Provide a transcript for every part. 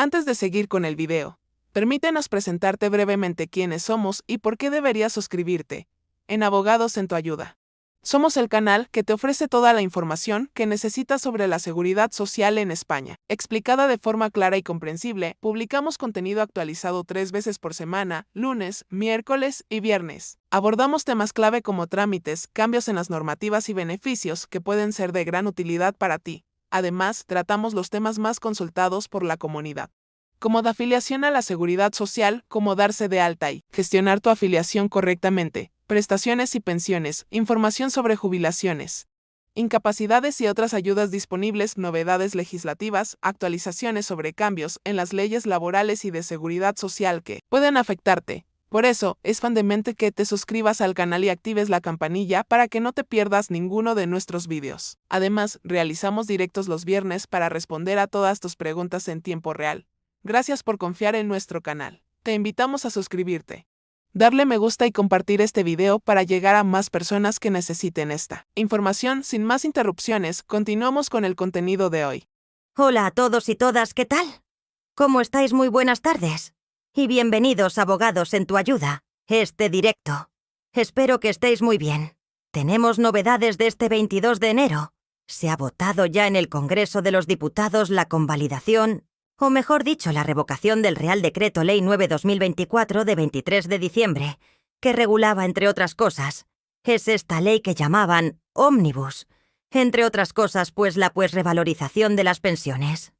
Antes de seguir con el video, permítenos presentarte brevemente quiénes somos y por qué deberías suscribirte en Abogados en tu Ayuda. Somos el canal que te ofrece toda la información que necesitas sobre la seguridad social en España. Explicada de forma clara y comprensible, publicamos contenido actualizado 3 veces por semana, lunes, miércoles y viernes. Abordamos temas clave como trámites, cambios en las normativas y beneficios que pueden ser de gran utilidad para ti. Además, tratamos los temas más consultados por la comunidad, como de afiliación a la seguridad social, como darse de alta y gestionar tu afiliación correctamente, prestaciones y pensiones, información sobre jubilaciones, incapacidades y otras ayudas disponibles, novedades legislativas, actualizaciones sobre cambios en las leyes laborales y de seguridad social que pueden afectarte. Por eso, es fundamental que te suscribas al canal y actives la campanilla para que no te pierdas ninguno de nuestros vídeos. Además, realizamos directos los viernes para responder a todas tus preguntas en tiempo real. Gracias por confiar en nuestro canal. Te invitamos a suscribirte, darle me gusta y compartir este video para llegar a más personas que necesiten esta información. Sin más interrupciones, continuamos con el contenido de hoy. Hola a todos y todas, ¿qué tal? ¿Cómo estáis? Muy buenas tardes. Y bienvenidos a Abogados en tu Ayuda, este directo. Espero que estéis muy bien. Tenemos novedades de este 22 de enero. Se ha votado ya en el Congreso de los Diputados la convalidación, o mejor dicho, la revocación del Real Decreto Ley 9/2024 de 23 de diciembre, que regulaba, entre otras cosas, es esta ley que llamaban Ómnibus, entre otras cosas, pues la revalorización de las pensiones.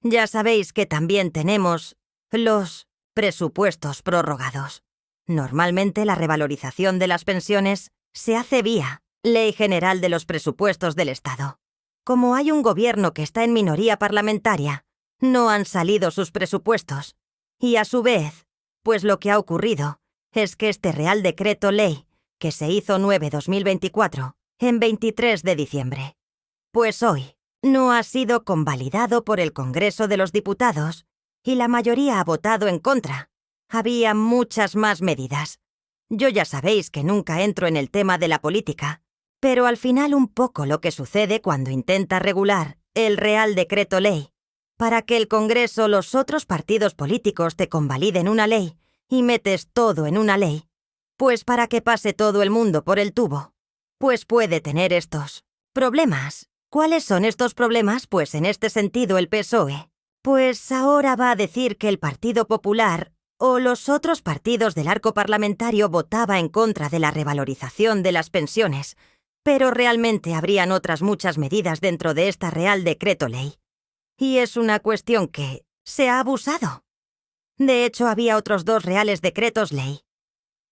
Ya sabéis que también tenemos los presupuestos prorrogados. Normalmente la revalorización de las pensiones se hace vía Ley General de los Presupuestos del Estado. Como hay un gobierno que está en minoría parlamentaria, no han salido sus presupuestos. Y a su vez, pues lo que ha ocurrido es que este Real Decreto Ley, que se hizo 9/2024, en 23 de diciembre, pues hoy no ha sido convalidado por el Congreso de los Diputados y la mayoría ha votado en contra. Había muchas más medidas. Yo ya sabéis que nunca entro en el tema de la política, pero al final un poco lo que sucede cuando intenta regular el Real Decreto Ley para que el Congreso, los otros partidos políticos te convaliden una ley y metes todo en una ley, pues para que pase todo el mundo por el tubo, pues puede tener estos problemas. ¿Cuáles son estos problemas? Pues en este sentido el PSOE, pues ahora va a decir que el Partido Popular o los otros partidos del arco parlamentario votaba en contra de la revalorización de las pensiones, pero realmente habrían otras muchas medidas dentro de esta Real Decreto Ley. Y es una cuestión que se ha abusado. De hecho, había otros 2 reales decretos ley.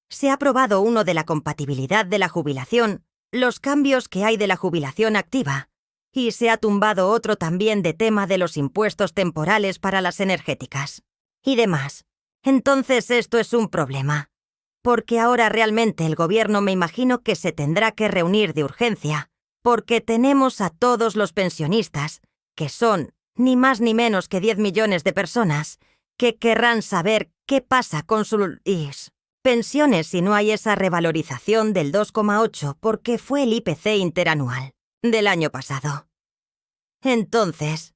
Se ha aprobado uno de la compatibilidad de la jubilación, los cambios que hay de la jubilación activa, y se ha tumbado otro también de tema de los impuestos temporales para las energéticas y demás. Entonces esto es un problema, porque ahora realmente el gobierno me imagino que se tendrá que reunir de urgencia, porque tenemos a todos los pensionistas, que son ni más ni menos que 10 millones de personas, que querrán saber qué pasa con sus pensiones si no hay esa revalorización del 2,8 porque fue el IPC interanual del año pasado. Entonces,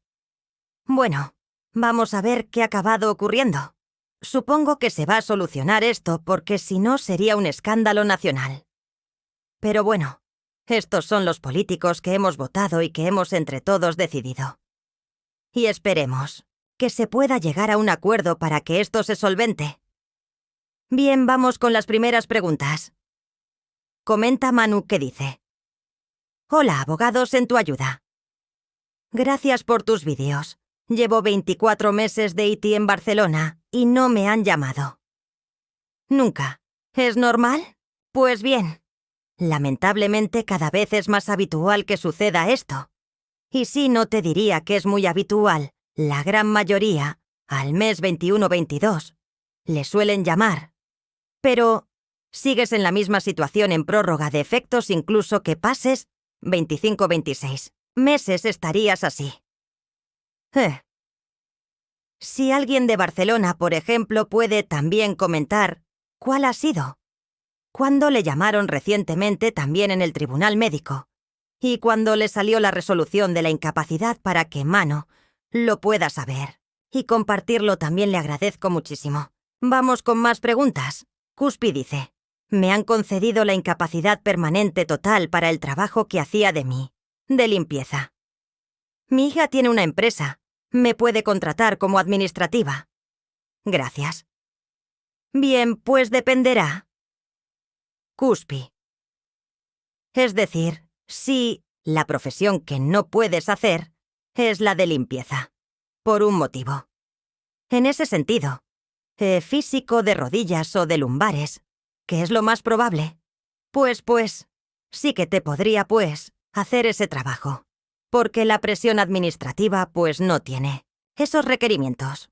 bueno, vamos a ver qué ha acabado ocurriendo. Supongo que se va a solucionar esto porque si no sería un escándalo nacional. Pero bueno, estos son los políticos que hemos votado y que hemos entre todos decidido. Y esperemos que se pueda llegar a un acuerdo para que esto se solvente. Bien, vamos con las primeras preguntas. Comenta Manu que dice: Hola, Abogados en tu Ayuda. Gracias por tus vídeos. Llevo 24 meses de IT en Barcelona y no me han llamado. ¿Nunca? ¿Es normal? Pues bien, lamentablemente cada vez es más habitual que suceda esto. Y sí, no te diría que es muy habitual, la gran mayoría, al mes 21-22, le suelen llamar. Pero sigues en la misma situación en prórroga de efectos incluso que pases 25-26 meses estarías así. Si alguien de Barcelona, por ejemplo, puede también comentar cuál ha sido. ¿Cuándo le llamaron recientemente también en el Tribunal Médico? Y cuando le salió la resolución de la incapacidad para que Mano lo pueda saber. Y compartirlo también le agradezco muchísimo. Vamos con más preguntas. Cuspi dice: me han concedido la incapacidad permanente total para el trabajo que hacía de limpieza. Mi hija tiene una empresa. Me puede contratar como administrativa. Gracias. Bien, pues dependerá. Cuspi. Es decir, sí, la profesión que no puedes hacer es la de limpieza. Por un motivo. En ese sentido, físico de rodillas o de lumbares, que es lo más probable, pues, sí que te podría, hacer ese trabajo. Porque la presión administrativa, no tiene esos requerimientos.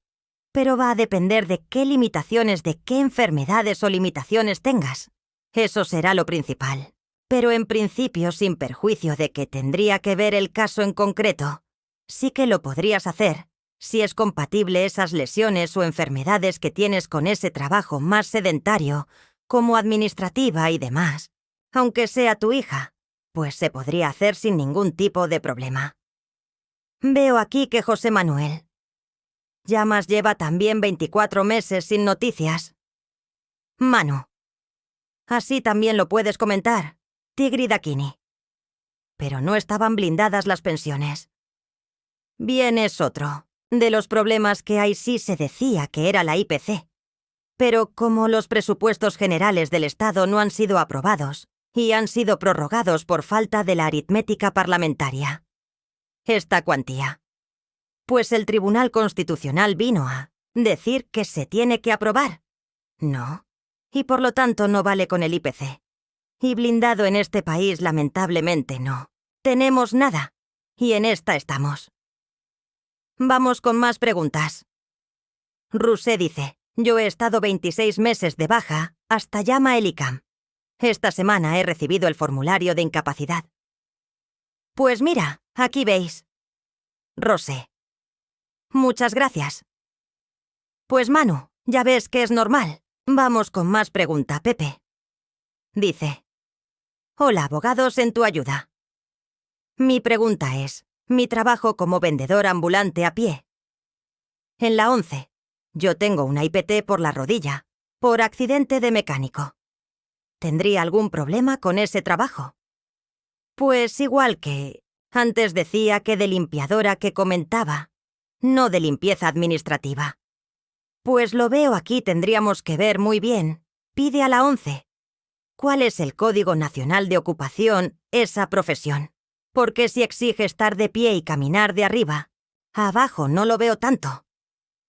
Pero va a depender de qué limitaciones, de qué enfermedades o limitaciones tengas. Eso será lo principal. Pero en principio, sin perjuicio de que tendría que ver el caso en concreto, sí que lo podrías hacer si es compatible esas lesiones o enfermedades que tienes con ese trabajo más sedentario, como administrativa y demás. Aunque sea tu hija, pues se podría hacer sin ningún tipo de problema. Veo aquí que José Manuel Llamas lleva también 24 meses sin noticias. Manu. Así también lo puedes comentar, Tigri Dakini. Pero no estaban blindadas las pensiones. Bien, es otro de los problemas que hay. Sí se decía que era la IPC. Pero como los presupuestos generales del Estado no han sido aprobados y han sido prorrogados por falta de la aritmética parlamentaria. Esta cuantía. Pues el Tribunal Constitucional vino a decir que se tiene que aprobar. No. Y por lo tanto no vale con el IPC. Y blindado en este país, lamentablemente, no tenemos nada. Y en esta estamos. Vamos con más preguntas. Rusé dice: yo he estado 26 meses de baja hasta llama el ICAM. Esta semana he recibido el formulario de incapacidad. Pues mira, aquí veis. Rosé. Muchas gracias. Pues Manu, ya ves que es normal. Vamos con más pregunta, Pepe. Dice: hola, abogados en tu ayuda. Mi pregunta es: mi trabajo como vendedor ambulante a pie. En la 11, yo tengo una IPT por la rodilla, por accidente de mecánico. ¿Tendría algún problema con ese trabajo? Pues igual que antes decía que de limpiadora que comentaba, no de limpieza administrativa. Pues lo veo aquí, tendríamos que ver muy bien. Pide a la 11. ¿Cuál es el Código Nacional de Ocupación esa profesión? Porque si exige estar de pie y caminar de arriba, abajo no lo veo tanto.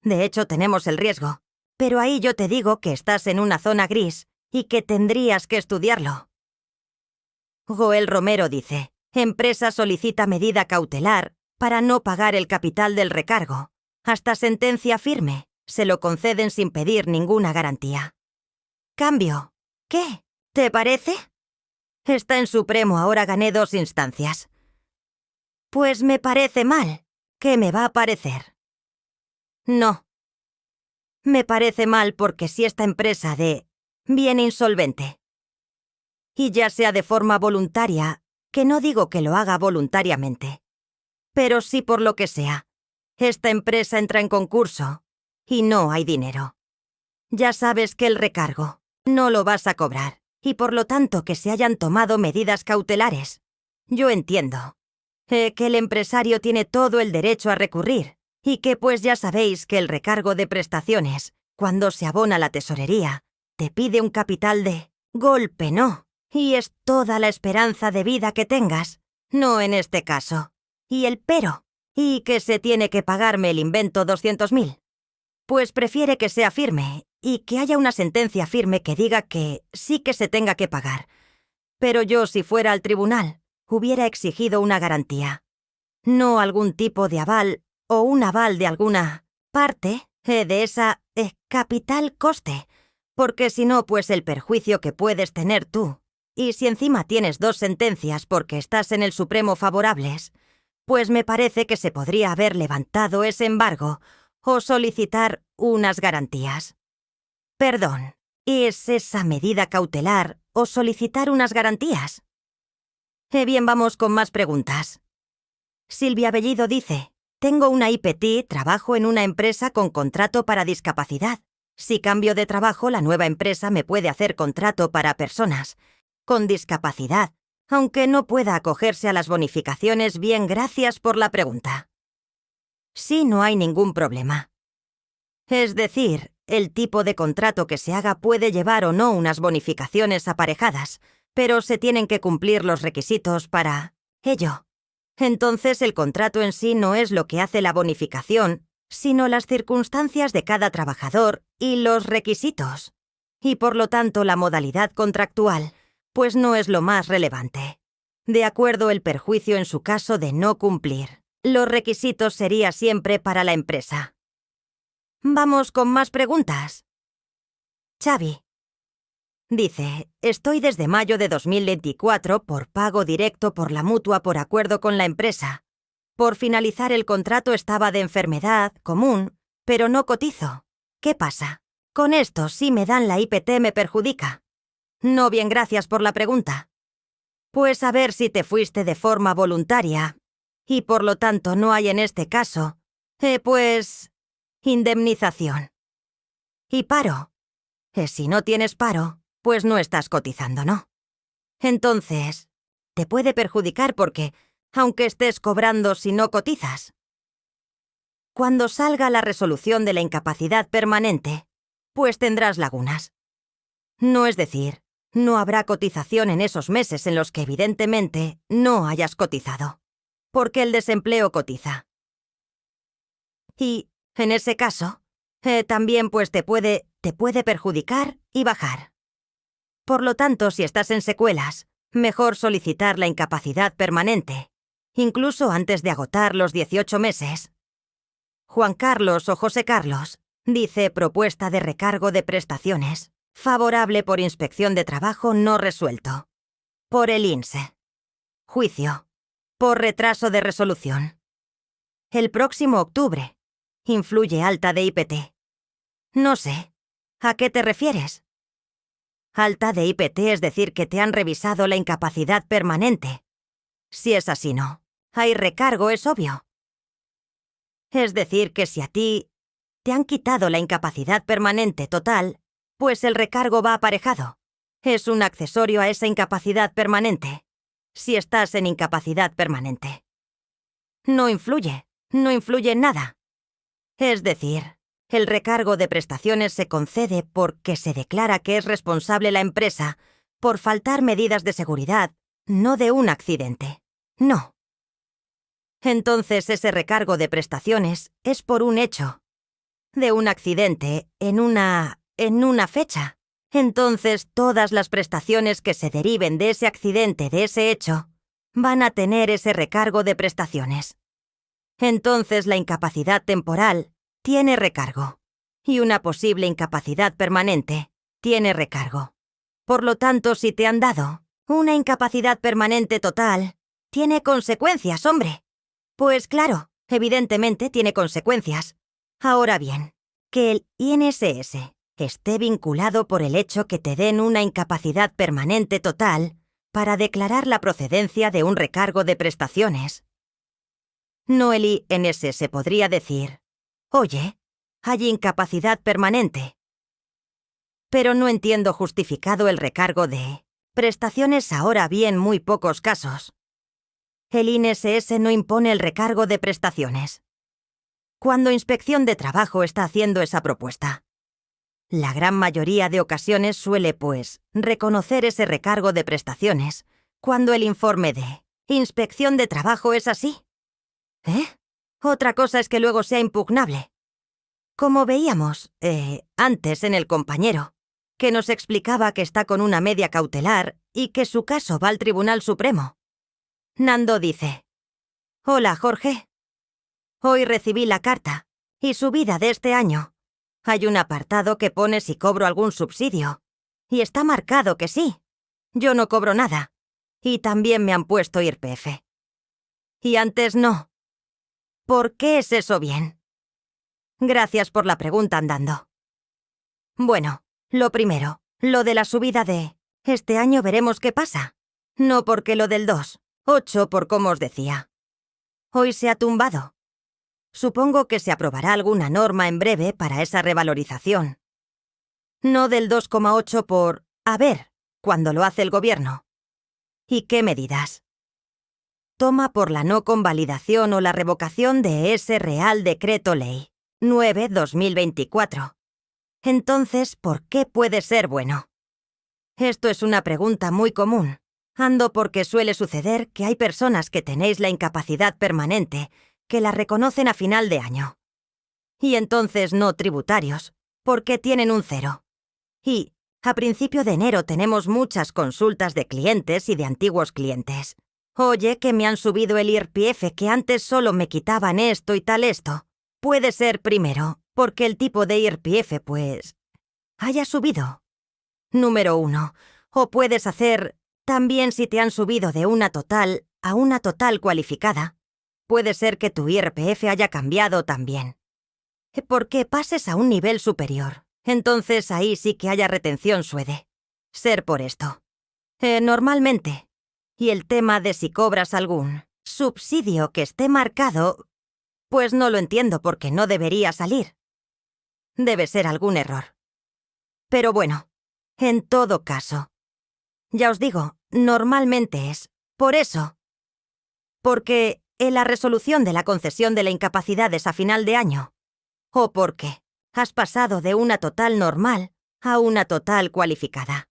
De hecho, tenemos el riesgo. Pero ahí yo te digo que estás en una zona gris y que tendrías que estudiarlo. Joel Romero dice: empresa solicita medida cautelar para no pagar el capital del recargo. Hasta sentencia firme, se lo conceden sin pedir ninguna garantía. Cambio. ¿Qué? ¿Te parece? Está en Supremo, ahora gané 2 instancias. Pues me parece mal. ¿Qué me va a parecer? No. Me parece mal porque si esta empresa viene insolvente, y ya sea de forma voluntaria, que no digo que lo haga voluntariamente, pero sí por lo que sea, esta empresa entra en concurso y no hay dinero. Ya sabes que el recargo no lo vas a cobrar y por lo tanto que se hayan tomado medidas cautelares. Yo entiendo que el empresario tiene todo el derecho a recurrir y que pues ya sabéis que el recargo de prestaciones, cuando se abona la tesorería, te pide un capital de golpe, ¿no? Y es toda la esperanza de vida que tengas, no en este caso. Y el pero, y que se tiene que pagarme el invento 200.000. Pues prefiere que sea firme y que haya una sentencia firme que diga que sí que se tenga que pagar. Pero yo, si fuera al tribunal, hubiera exigido una garantía. No algún tipo de aval o un aval de alguna parte de esa capital coste, porque si no, pues el perjuicio que puedes tener tú. Y si encima tienes 2 sentencias porque estás en el Supremo favorables, pues me parece que se podría haber levantado ese embargo o solicitar unas garantías. Perdón, ¿es esa medida cautelar o solicitar unas garantías? Bien, vamos con más preguntas. Silvia Bellido dice: Tengo una IPT, trabajo en una empresa con contrato para discapacidad. Si cambio de trabajo, la nueva empresa me puede hacer contrato para personas con discapacidad, aunque no pueda acogerse a las bonificaciones. Bien, gracias por la pregunta. Sí, no hay ningún problema. Es decir, el tipo de contrato que se haga puede llevar o no unas bonificaciones aparejadas, pero se tienen que cumplir los requisitos para ello. Entonces el contrato en sí no es lo que hace la bonificación, sino las circunstancias de cada trabajador y los requisitos. Y por lo tanto la modalidad contractual, pues no es lo más relevante. De acuerdo, el perjuicio en su caso de no cumplir los requisitos sería siempre para la empresa. Vamos con más preguntas. Xavi dice, estoy desde mayo de 2024 por pago directo por la mutua por acuerdo con la empresa. Por finalizar el contrato estaba de enfermedad común, pero no cotizo. ¿Qué pasa? Con esto, si me dan la IPT, me perjudica. No, bien, gracias por la pregunta. Pues a ver si te fuiste de forma voluntaria, y por lo tanto no hay en este caso, indemnización. Y paro. Si no tienes paro, pues no estás cotizando, ¿no? Entonces, te puede perjudicar porque, aunque estés cobrando si no cotizas. Cuando salga la resolución de la incapacidad permanente, pues tendrás lagunas. No, es decir, no habrá cotización en esos meses en los que evidentemente no hayas cotizado, porque el desempleo cotiza. Y, en ese caso, también pues te puede perjudicar y bajar. Por lo tanto, si estás en secuelas, mejor solicitar la incapacidad permanente, incluso antes de agotar los 18 meses. Juan Carlos o José Carlos dice propuesta de recargo de prestaciones, favorable por inspección de trabajo no resuelto. Por el INSE. Juicio. Por retraso de resolución. El próximo octubre. Influye alta de IPT. No sé. ¿A qué te refieres? Alta de IPT es decir que te han revisado la incapacidad permanente. Si es así, no. Hay recargo, es obvio. Es decir que si a ti te han quitado la incapacidad permanente total, pues el recargo va aparejado. Es un accesorio a esa incapacidad permanente. Si estás en incapacidad permanente. No influye en nada. Es decir, el recargo de prestaciones se concede porque se declara que es responsable la empresa por faltar medidas de seguridad, no de un accidente. No. Entonces ese recargo de prestaciones es por un hecho, de un accidente en una fecha. Entonces todas las prestaciones que se deriven de ese accidente, de ese hecho, van a tener ese recargo de prestaciones. Entonces la incapacidad temporal tiene recargo y una posible incapacidad permanente tiene recargo. Por lo tanto, si te han dado una incapacidad permanente total, tiene consecuencias, hombre. Pues claro, evidentemente tiene consecuencias. Ahora bien, que el INSS esté vinculado por el hecho que te den una incapacidad permanente total para declarar la procedencia de un recargo de prestaciones. No, el INSS podría decir, oye, hay incapacidad permanente. Pero no entiendo justificado el recargo de prestaciones ahora bien muy pocos casos. El INSS no impone el recargo de prestaciones. Cuando Inspección de Trabajo está haciendo esa propuesta. La gran mayoría de ocasiones suele, pues, reconocer ese recargo de prestaciones cuando el informe de Inspección de Trabajo es así. Otra cosa es que luego sea impugnable. Como veíamos, antes en el compañero, que nos explicaba que está con una media cautelar y que su caso va al Tribunal Supremo. Nando dice, hola Jorge. Hoy recibí la carta y subida de este año. Hay un apartado que pone si cobro algún subsidio. Y está marcado que sí. Yo no cobro nada. Y también me han puesto IRPF. Y antes no. ¿Por qué es eso bien? Gracias por la pregunta, Andando. Bueno, lo primero, lo de la subida de este año veremos qué pasa. No porque lo del 2, 8 por como os decía. Hoy se ha tumbado. Supongo que se aprobará alguna norma en breve para esa revalorización. No del 2,8 por... A ver, cuando lo hace el gobierno. ¿Y qué medidas? Toma por la no convalidación o la revocación de ese Real Decreto Ley 9/2024. Entonces, ¿por qué puede ser bueno? Esto es una pregunta muy común. Ando porque suele suceder que hay personas que tenéis la incapacidad permanente, que la reconocen a final de año. Y entonces no tributarios, porque tienen un 0. Y, a principio de enero tenemos muchas consultas de clientes y de antiguos clientes. Oye, que me han subido el IRPF, que antes solo me quitaban esto y tal esto. Puede ser primero, porque el tipo de IRPF, pues, haya subido. Número 1. O puedes hacer, también si te han subido de una total a una total cualificada. Puede ser que tu IRPF haya cambiado también. Porque pases a un nivel superior. Entonces ahí sí que haya retención suele ser por esto. Normalmente. Y el tema de si cobras algún subsidio que esté marcado, pues no lo entiendo porque no debería salir. Debe ser algún error. Pero bueno, en todo caso. Ya os digo, normalmente es por eso. Porque en la resolución de la concesión de la incapacidad es a final de año. O porque has pasado de una total normal a una total cualificada.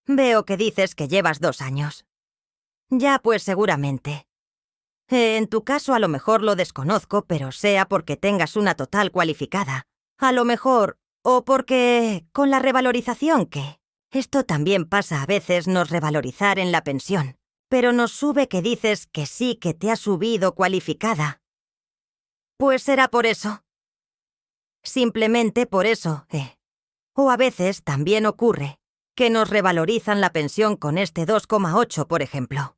Veo que dices que llevas 2 años. Ya, pues seguramente. En tu caso a lo mejor lo desconozco, pero sea porque tengas una total cualificada. A lo mejor, o porque con la revalorización que... Esto también pasa a veces, nos revalorizar en la pensión. Pero nos sube que dices que sí que te ha subido cualificada. Pues será por eso. Simplemente por eso, O a veces también ocurre que nos revalorizan la pensión con este 2,8, por ejemplo.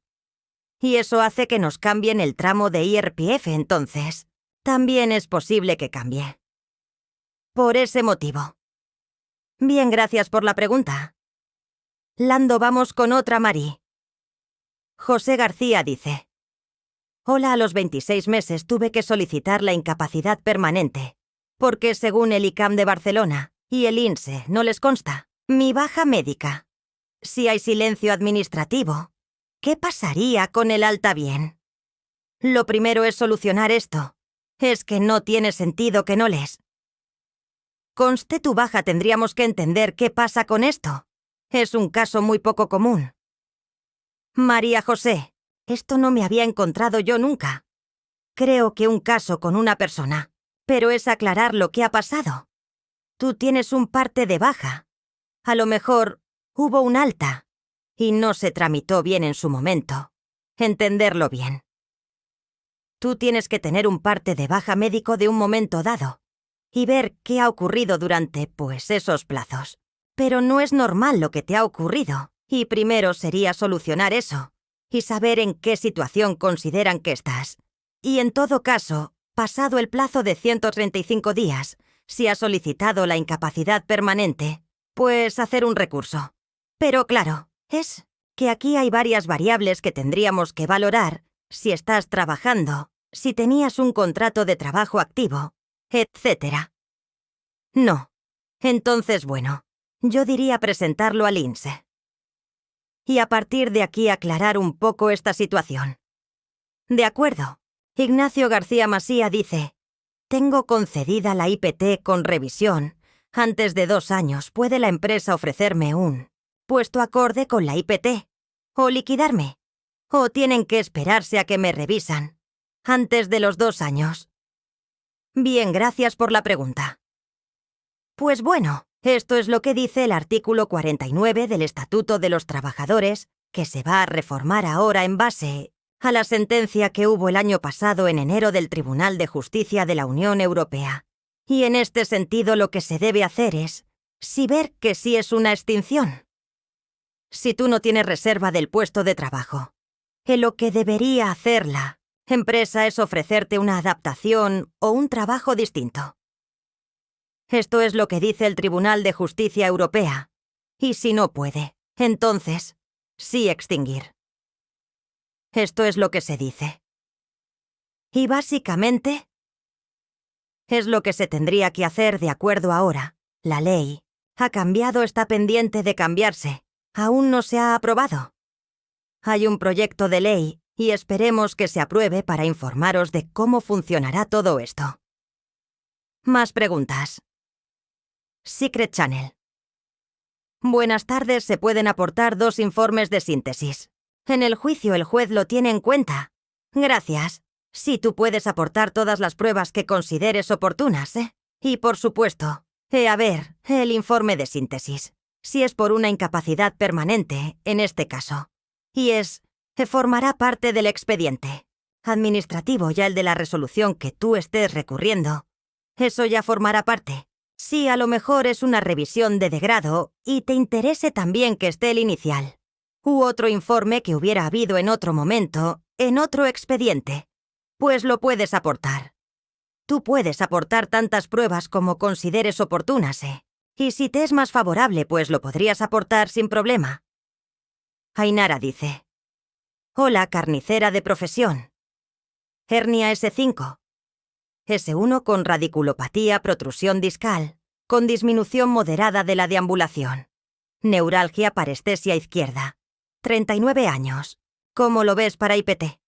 Y eso hace que nos cambien el tramo de IRPF, entonces. También es posible que cambie. Por ese motivo. Bien, gracias por la pregunta. Lando, vamos con otra Mari. José García dice: Hola, a los 26 meses tuve que solicitar la incapacidad permanente, porque según el ICAM de Barcelona y el INSE no les consta mi baja médica. Si hay silencio administrativo, ¿qué pasaría con el alta bien? Lo primero es solucionar esto. Es que no tiene sentido que no les conste tu baja. Tendríamos que entender qué pasa con esto. Es un caso muy poco común. María José, esto no me había encontrado yo nunca. Creo que un caso con una persona, pero es aclarar lo que ha pasado. Tú tienes un parte de baja. A lo mejor hubo un alta y no se tramitó bien en su momento. Entenderlo bien. Tú tienes que tener un parte de baja médico de un momento dado y ver qué ha ocurrido durante, pues, esos plazos. Pero no es normal lo que te ha ocurrido, y primero sería solucionar eso y saber en qué situación consideran que estás. Y en todo caso, pasado el plazo de 135 días, si has solicitado la incapacidad permanente, pues hacer un recurso. Pero claro, es que aquí hay varias variables que tendríamos que valorar: si estás trabajando, si tenías un contrato de trabajo activo, etc. No. Entonces, bueno, yo diría presentarlo al INSE. Y a partir de aquí aclarar un poco esta situación. De acuerdo. Ignacio García Masía dice: tengo concedida la IPT con revisión. Antes de 2 años puede la empresa ofrecerme un puesto acorde con la IPT, o liquidarme, o tienen que esperarse a que me revisan antes de los 2 años. Bien, gracias por la pregunta. Pues bueno, esto es lo que dice el artículo 49 del Estatuto de los Trabajadores, que se va a reformar ahora en base a la sentencia que hubo el año pasado en enero del Tribunal de Justicia de la Unión Europea. Y en este sentido lo que se debe hacer es ver que sí es una extinción. Si tú no tienes reserva del puesto de trabajo, lo que debería hacer la empresa es ofrecerte una adaptación o un trabajo distinto. Esto es lo que dice el Tribunal de Justicia Europea. Y si no puede, entonces, sí extinguir. Esto es lo que se dice. Y básicamente, Es lo que se tendría que hacer de acuerdo ahora. La ley ha cambiado, está pendiente de cambiarse. Aún no se ha aprobado. Hay un proyecto de ley y esperemos que se apruebe para informaros de cómo funcionará todo esto. Más preguntas. Secret Channel. Buenas tardes, se pueden aportar 2 informes de síntesis. En el juicio el juez lo tiene en cuenta. Gracias. Sí, tú puedes aportar todas las pruebas que consideres oportunas, ¿eh? Y por supuesto, a ver, el informe de síntesis. Si es por una incapacidad permanente, en este caso. Y formará parte del expediente administrativo, ya el de la resolución que tú estés recurriendo. Eso ya formará parte. Si a lo mejor es una revisión de degrado y te interese también que esté el inicial. U otro informe que hubiera habido en otro momento, en otro expediente. Pues lo puedes aportar. Tú puedes aportar tantas pruebas como consideres oportunas, ¿eh? Y si te es más favorable, pues lo podrías aportar sin problema. Ainara dice: Hola, carnicera de profesión. Hernia S5. S1 con radiculopatía, protrusión discal, con disminución moderada de la deambulación. Neuralgia, parestesia izquierda. 39 años. ¿Cómo lo ves para IPT?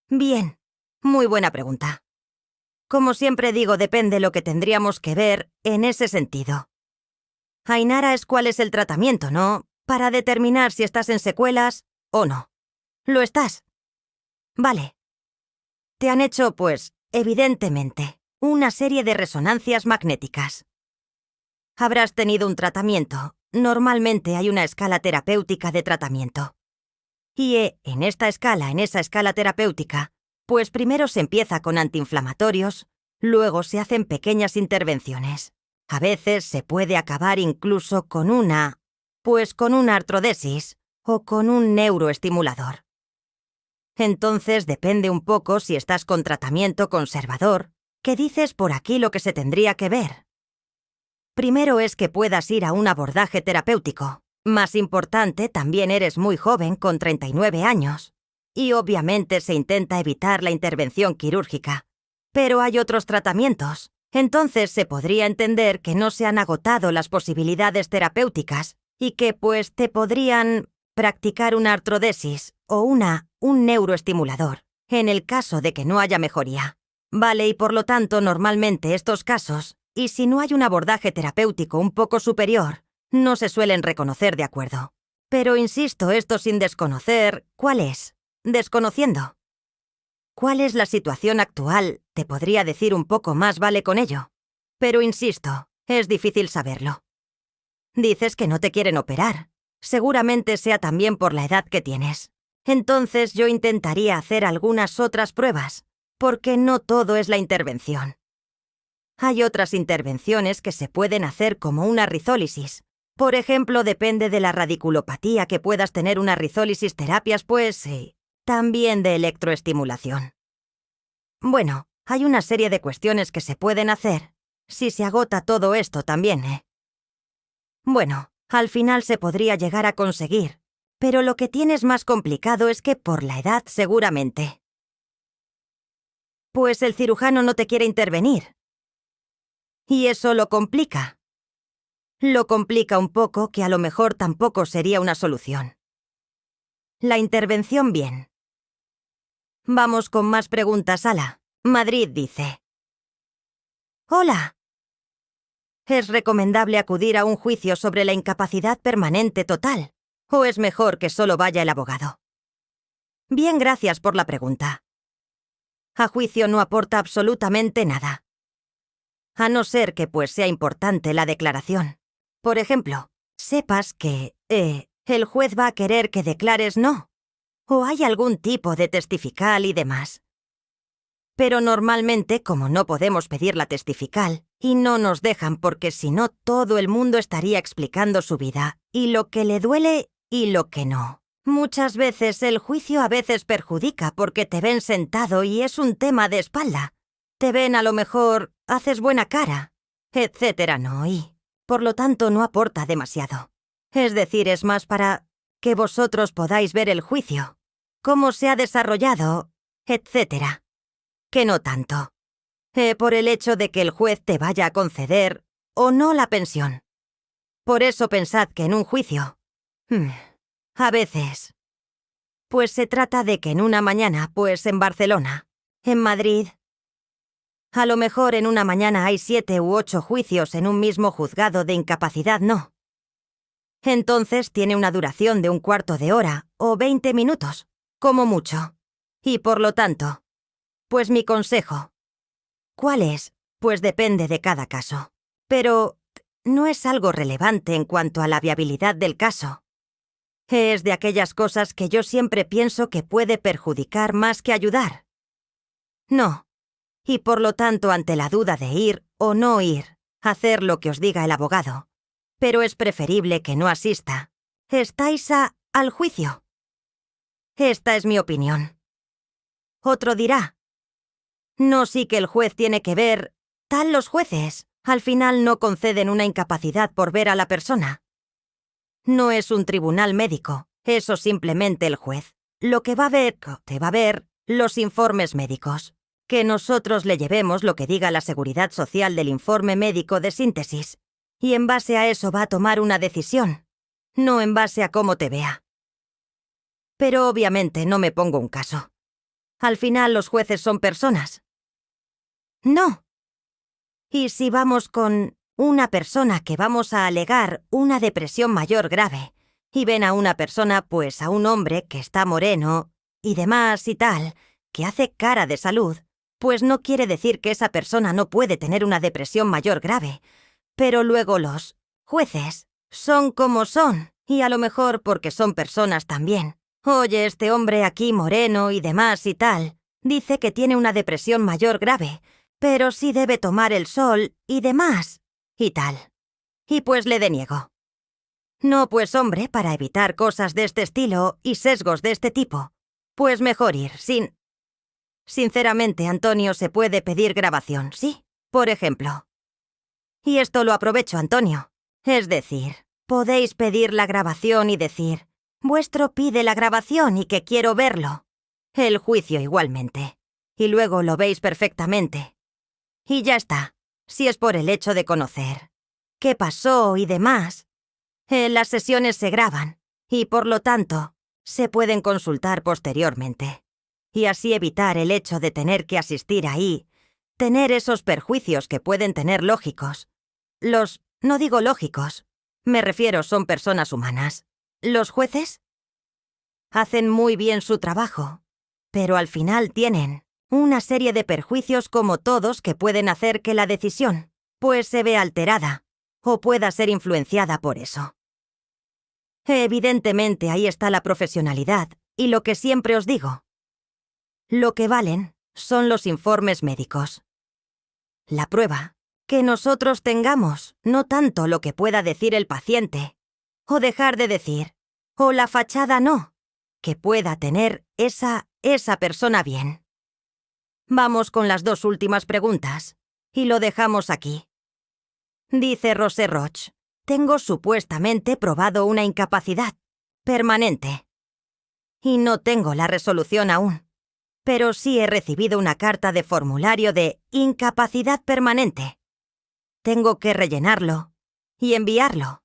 Bien. Muy buena pregunta. Como siempre digo, depende lo que tendríamos que ver en ese sentido. Ainara, es cuál es el tratamiento, ¿no? Para determinar si estás en secuelas o no. ¿Lo estás? Vale. Te han hecho, pues, evidentemente, una serie de resonancias magnéticas. Habrás tenido un tratamiento. Normalmente hay una escala terapéutica de tratamiento. Y en esa escala terapéutica, pues primero se empieza con antiinflamatorios, luego se hacen pequeñas intervenciones. A veces se puede acabar incluso con una artrodesis o con un neuroestimulador. Entonces depende un poco si estás con tratamiento conservador, que dices por aquí lo que se tendría que ver. Primero es que puedas ir a un abordaje terapéutico. Más importante, también eres muy joven, con 39 años. Y obviamente se intenta evitar la intervención quirúrgica. Pero hay otros tratamientos. Entonces se podría entender que no se han agotado las posibilidades terapéuticas y que pues te podrían practicar una artrodesis o un neuroestimulador, en el caso de que no haya mejoría. Vale, y por lo tanto normalmente estos casos, y si no hay un abordaje terapéutico un poco superior, no se suelen reconocer de acuerdo. Pero insisto, esto sin desconocer, ¿cuál es? Desconociendo. ¿Cuál es la situación actual? Te podría decir un poco más, vale con ello. Pero insisto, es difícil saberlo. Dices que no te quieren operar. Seguramente sea también por la edad que tienes. Entonces yo intentaría hacer algunas otras pruebas, porque no todo es la intervención. Hay otras intervenciones que se pueden hacer como una rizólisis. Por ejemplo, depende de la radiculopatía que puedas tener una rizólisis, terapias, pues sí, también de electroestimulación. Bueno, hay una serie de cuestiones que se pueden hacer si se agota todo esto también, ¿eh? Bueno, al final se podría llegar a conseguir, pero lo que tienes más complicado es que por la edad seguramente. Pues el cirujano no te quiere intervenir. Y eso lo complica. Lo complica un poco, que a lo mejor tampoco sería una solución. La intervención bien. Vamos con más preguntas, Ala. Madrid dice: Hola. ¿Es recomendable acudir a un juicio sobre la incapacidad permanente total? ¿O es mejor que solo vaya el abogado? Bien, gracias por la pregunta. A juicio no aporta absolutamente nada. A no ser que pues sea importante la declaración. Por ejemplo, sepas que, el juez va a querer que declares no. O hay algún tipo de testifical y demás. Pero normalmente, como no podemos pedir la testifical, y no nos dejan porque si no todo el mundo estaría explicando su vida, y lo que le duele y lo que no. Muchas veces el juicio a veces perjudica porque te ven sentado y es un tema de espalda. Te ven a lo mejor, haces buena cara, etcétera, ¿no? Y, por lo tanto, no aporta demasiado. Es decir, es más para que vosotros podáis ver el juicio, cómo se ha desarrollado, etcétera. Que no tanto. Por el hecho de que el juez te vaya a conceder o no la pensión. Por eso pensad que en un juicio... a veces... Pues se trata de que en una mañana, pues en Barcelona, en Madrid... A lo mejor en una mañana hay 7 u 8 juicios en un mismo juzgado de incapacidad, ¿no? Entonces tiene una duración de un cuarto de hora o 20 minutos, como mucho. Y por lo tanto, pues mi consejo... ¿Cuál es? Pues depende de cada caso. Pero no es algo relevante en cuanto a la viabilidad del caso. Es de aquellas cosas que yo siempre pienso que puede perjudicar más que ayudar. No. Y por lo tanto, ante la duda de ir o no ir, hacer lo que os diga el abogado. Pero es preferible que no asista. ¿Estáis al juicio? Esta es mi opinión. Otro dirá: no, sí que el juez tiene que ver... Tal los jueces, al final no conceden una incapacidad por ver a la persona. No es un tribunal médico, eso simplemente el juez. Lo que va a ver, te va a ver los informes médicos. Que nosotros le llevemos lo que diga la Seguridad Social del informe médico de síntesis. Y en base a eso va a tomar una decisión, no en base a cómo te vea. Pero obviamente no me pongo un caso. Al final los jueces son personas. No. Y si vamos con una persona que vamos a alegar una depresión mayor grave, y ven a una persona, pues a un hombre que está moreno, y demás y tal, que hace cara de salud, pues no quiere decir que esa persona no puede tener una depresión mayor grave. Pero luego los jueces son como son, y a lo mejor porque son personas también. Oye, este hombre aquí moreno y demás y tal, dice que tiene una depresión mayor grave, pero sí debe tomar el sol y demás y tal. Y pues le deniego. No, pues hombre, para evitar cosas de este estilo y sesgos de este tipo, pues mejor ir sin... Sinceramente, Antonio, se puede pedir grabación, ¿sí? Por ejemplo. Y esto lo aprovecho, Antonio. Es decir, podéis pedir la grabación y decir: vuestro pide la grabación y que quiero verlo. El juicio igualmente. Y luego lo veis perfectamente. Y ya está, si es por el hecho de conocer qué pasó y demás. Las sesiones se graban y, por lo tanto, se pueden consultar posteriormente. Y así evitar el hecho de tener que asistir ahí, tener esos perjuicios que pueden tener lógicos. No digo lógicos, me refiero, son personas humanas. Los jueces hacen muy bien su trabajo, pero al final tienen una serie de perjuicios como todos que pueden hacer que la decisión, pues, se vea alterada o pueda ser influenciada por eso. Evidentemente ahí está la profesionalidad y lo que siempre os digo. Lo que valen son los informes médicos. La prueba que nosotros tengamos, no tanto lo que pueda decir el paciente, o dejar de decir, o la fachada no, que pueda tener esa persona bien. Vamos con las 2 últimas preguntas, y lo dejamos aquí. Dice Rosé Roch: tengo supuestamente probado una incapacidad permanente. Y no tengo la resolución aún, pero sí he recibido una carta de formulario de incapacidad permanente. Tengo que rellenarlo y enviarlo.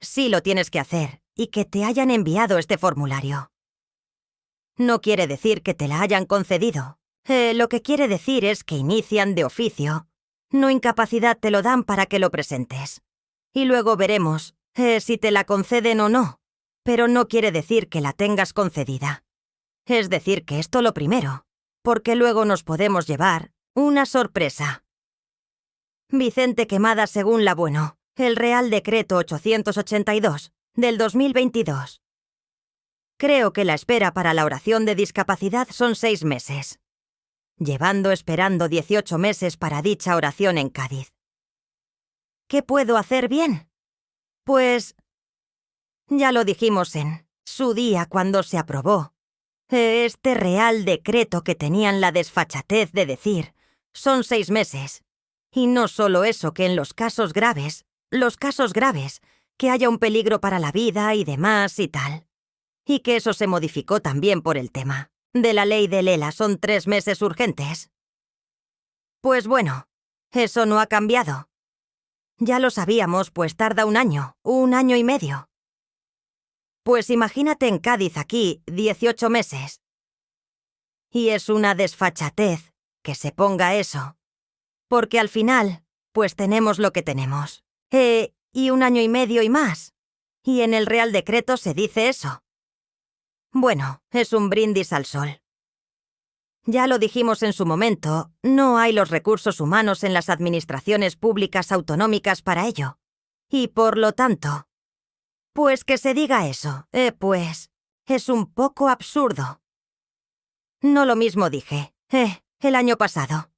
Sí lo tienes que hacer, y que te hayan enviado este formulario no quiere decir que te la hayan concedido. Lo que quiere decir es que inician de oficio. No incapacidad, te lo dan para que lo presentes. Y luego veremos si te la conceden o no, pero no quiere decir que la tengas concedida. Es decir, que esto lo primero, porque luego nos podemos llevar una sorpresa. Vicente Quemada según la Bueno, el Real Decreto 882, del 2022. Creo que la espera para la oración de discapacidad son 6 meses. Llevando esperando 18 meses para dicha oración en Cádiz. ¿Qué puedo hacer bien? Pues... ya lo dijimos en su día cuando se aprobó. Este Real Decreto que tenían la desfachatez de decir, son 6 meses. Y no solo eso, que en los casos graves, que haya un peligro para la vida y demás y tal. Y que eso se modificó también por el tema de la ley de Lela, son 3 meses urgentes. Pues bueno, eso no ha cambiado. Ya lo sabíamos, pues tarda un año y medio. Pues imagínate en Cádiz aquí, 18 meses. Y es una desfachatez que se ponga eso. Porque al final, pues tenemos lo que tenemos. Y un año y medio y más. Y en el Real Decreto se dice eso. Bueno, es un brindis al sol. Ya lo dijimos en su momento, no hay los recursos humanos en las administraciones públicas autonómicas para ello. Y por lo tanto, pues que se diga eso, pues, es un poco absurdo. No lo mismo dije, el año pasado.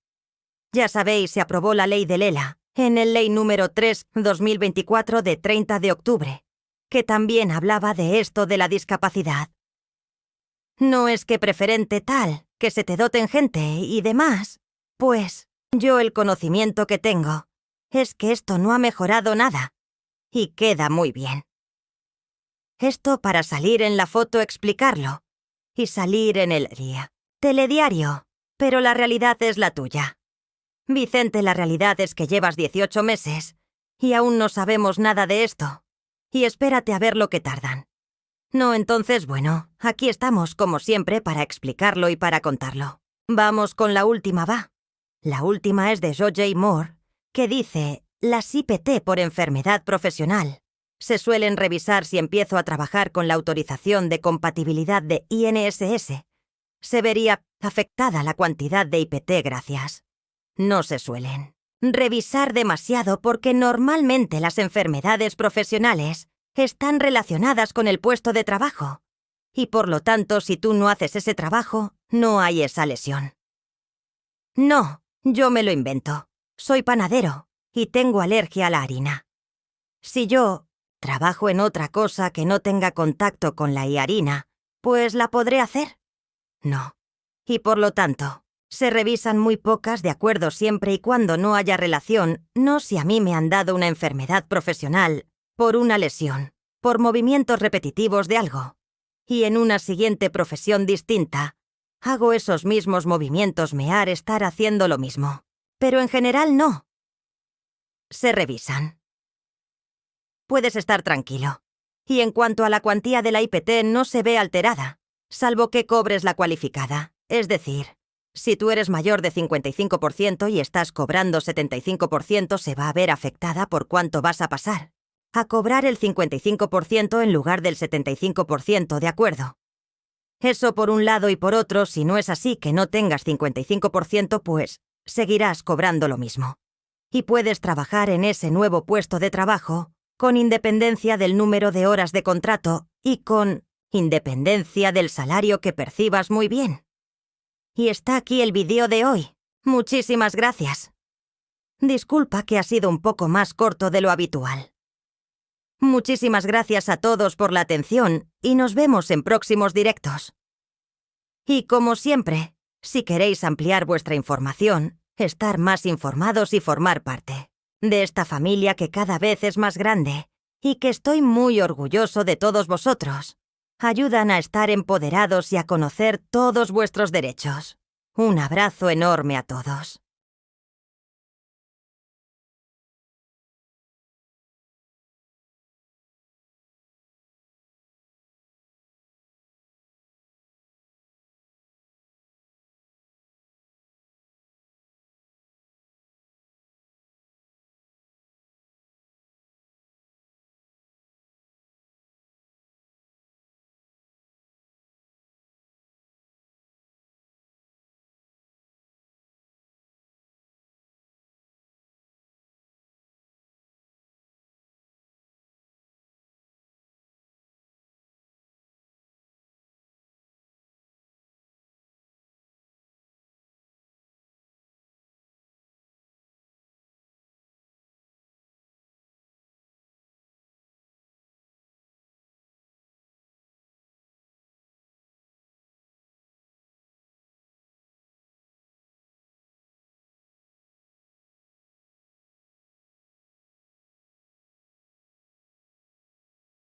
Ya sabéis, se aprobó la ley del ELA, en el Ley número 3/2024 de 30 de octubre, que también hablaba de esto de la discapacidad. No es que preferente tal, que se te doten gente y demás. Pues, yo el conocimiento que tengo es que esto no ha mejorado nada. Y queda muy bien. Esto para salir en la foto explicarlo. Y salir en el telediario. Pero la realidad es la tuya. Vicente, la realidad es que llevas 18 meses y aún no sabemos nada de esto. Y espérate a ver lo que tardan. No, entonces, bueno, aquí estamos, como siempre, para explicarlo y para contarlo. Vamos con la última, va. La última es de J.J. Moore, que dice, las IPT por enfermedad profesional se suelen revisar si empiezo a trabajar con la autorización de compatibilidad de INSS. Se vería afectada la cantidad de IPT gracias. No se suelen revisar demasiado porque normalmente las enfermedades profesionales están relacionadas con el puesto de trabajo. Y por lo tanto, si tú no haces ese trabajo, no hay esa lesión. No, yo me lo invento. Soy panadero y tengo alergia a la harina. Si yo trabajo en otra cosa que no tenga contacto con la harina, pues ¿la podré hacer? No. Y por lo tanto, se revisan muy pocas de acuerdo siempre y cuando no haya relación, no si a mí me han dado una enfermedad profesional por una lesión, por movimientos repetitivos de algo. Y en una siguiente profesión distinta, hago esos mismos movimientos estar haciendo lo mismo. Pero en general no. Se revisan. Puedes estar tranquilo. Y en cuanto a la cuantía de la IPT no se ve alterada, salvo que cobres la cualificada. Es decir, si tú eres mayor de 55% y estás cobrando 75%, se va a ver afectada por cuánto vas a pasar a cobrar el 55% en lugar del 75%, ¿de acuerdo? Eso por un lado, y por otro, si no es así que no tengas 55%, pues seguirás cobrando lo mismo. Y puedes trabajar en ese nuevo puesto de trabajo con independencia del número de horas de contrato y con independencia del salario que percibas muy bien. Y está aquí el vídeo de hoy. Muchísimas gracias. Disculpa que ha sido un poco más corto de lo habitual. Muchísimas gracias a todos por la atención y nos vemos en próximos directos. Y como siempre, si queréis ampliar vuestra información, estar más informados y formar parte de esta familia que cada vez es más grande y que estoy muy orgulloso de todos vosotros, ayudan a estar empoderados y a conocer todos vuestros derechos. Un abrazo enorme a todos.